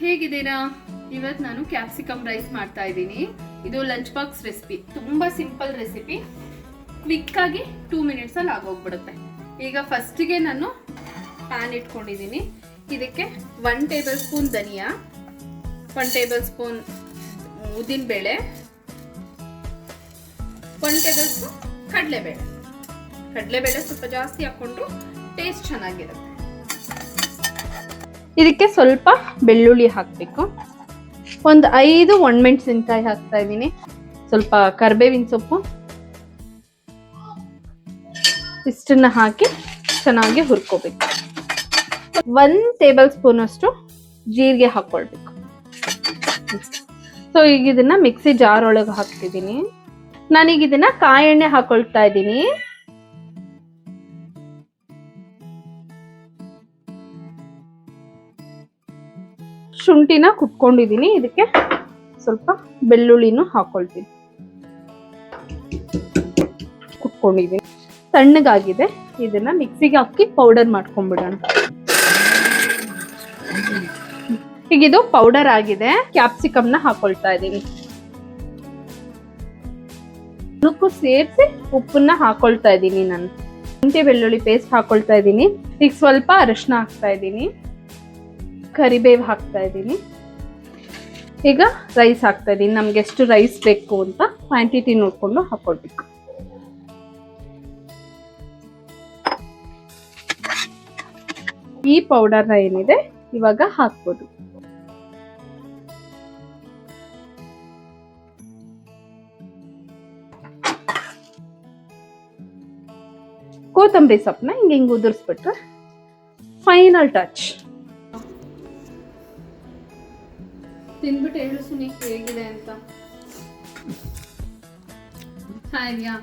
ಹೇಗಿದ್ದೀರಾ? ಇವತ್ತು ನಾನು ಕ್ಯಾಪ್ಸಿಕಮ್ ರೈಸ್ ಮಾಡ್ತಾ ಇದ್ದೀನಿ. ಇದು ಲಂಚ್ ಬಾಕ್ಸ್ ರೆಸಿಪಿ, ತುಂಬಾ ಸಿಂಪಲ್ ರೆಸಿಪಿ, ಕ್ವಿಕ್ ಆಗಿ 2 ಮಿನಿಟ್ಸ್ ಅಲ್ಲಿ ಆಗೋಗ್ಬಿಡುತ್ತೆ. ಈಗ ಫಸ್ಟಿಗೆ ನಾನು ಪ್ಯಾನ್ ಇಟ್ಕೊಂಡಿದ್ದೀನಿ. ಇದಕ್ಕೆ 1 ಟೇಬಲ್ ಸ್ಪೂನ್ ಧನಿಯಾ, 1 ಟೇಬಲ್ ಸ್ಪೂನ್ ಉದ್ದಿನಬೇಳೆ, 1 ಟೇಬಲ್ ಸ್ಪೂನ್ ಕಡಲೆಬೇಳೆ ಸ್ವಲ್ಪ ಜಾಸ್ತಿ ಹಾಕೊಂಡ್ರು ಟೇಸ್ಟ್ ಚೆನ್ನಾಗಿರುತ್ತೆ. ಇದಕ್ಕೆ ಸ್ವಲ್ಪ ಬೆಳ್ಳುಳ್ಳಿ ಹಾಕಬೇಕು, ಒಂದು 5 ಒಣಮೆಣಸಿನಕಾಯಿ ಹಾಕ್ತಾ ಇದ್ದೀನಿ, ಸ್ವಲ್ಪ ಕರಿಬೇವಿನ ಸೊಪ್ಪು, ಇಷ್ಟನ್ನ ಹಾಕಿ ಚೆನ್ನಾಗಿ ಹುರ್ಕೋಬೇಕು. 1 ಟೇಬಲ್ ಸ್ಪೂನ್ ಅಷ್ಟು ಜೀರಿಗೆ ಹಾಕೊಳ್ಬೇಕು. ಸೊ ಈಗ ಇದನ್ನ ಮಿಕ್ಸಿ ಜಾರ್ ಒಳಗೆ ಹಾಕ್ತಿದ್ದೀನಿ. ನಾನೀಗ ಇದನ್ನ ಕಾಯಿ ಎಣ್ಣೆ ಹಾಕೊಳ್ತಾ ಇದ್ದೀನಿ. ಶುಂಠಿನ ಕುಟ್ಕೊಂಡಿದ್ದೀನಿ, ಇದಕ್ಕೆ ಸ್ವಲ್ಪ ಬೆಳ್ಳುಳ್ಳಿನೂ ಹಾಕೊಳ್ತೀನಿ. ಕುಟ್ಕೊಂಡಿದ್ದೀನಿ, ತಣ್ಣಗಾಗಿದೆ. ಇದನ್ನ ಮಿಕ್ಸಿಗೆ ಹಾಕಿ ಪೌಡರ್ ಮಾಡ್ಕೊಂಡ್ಬಿಡೋಣ. ಈಗ ಇದು ಪೌಡರ್ ಆಗಿದೆ. ಕ್ಯಾಪ್ಸಿಕಮ್ನ ಹಾಕೊಳ್ತಾ ಇದ್ದೀನಿ. ಅದಕ್ಕೂ ಸೇರಿಸಿ ಉಪ್ಪನ್ನ ಹಾಕೊಳ್ತಾ ಇದ್ದೀನಿ. ನಾನು ಶುಂಠಿ ಬೆಳ್ಳುಳ್ಳಿ ಪೇಸ್ಟ್ ಹಾಕೊಳ್ತಾ ಇದ್ದೀನಿ. ಈಗ ಸ್ವಲ್ಪ ಅರಿಶಿನ ಹಾಕ್ತಾ ಇದ್ದೀನಿ, ಕರಿಬೇವು ಹಾಕ್ತಾ ಇದ್ದೀನಿ. ಈಗ ರೈಸ್ ಹಾಕ್ತಾ ಇದ್ದೀನಿ. ನಮ್ಗೆ ಎಷ್ಟು ರೈಸ್ ಬೇಕು ಅಂತ ಕ್ವಾಂಟಿಟಿ ನೋಡ್ಕೊಂಡು ಹಾಕೊಳ್ಬೇಕು. ಈ ಪೌಡರ್ನ ಏನಿದೆ ಇವಾಗ ಹಾಕ್ಬೋದು. ಕೊತ್ತಂಬರಿ ಸೊಪ್ಪನ್ನ ಹಿಂಗೆ ಉದುರಿಸ್ಬಿಟ್ರೆ ಫೈನಲ್ ಟಚ್. ತಿನ್ಬಿಟ್ಟು ಹೇಳು ಸುನಿ ಹೇಗಿದೆ ಅಂತ. ಹಾಯ್ಯಾ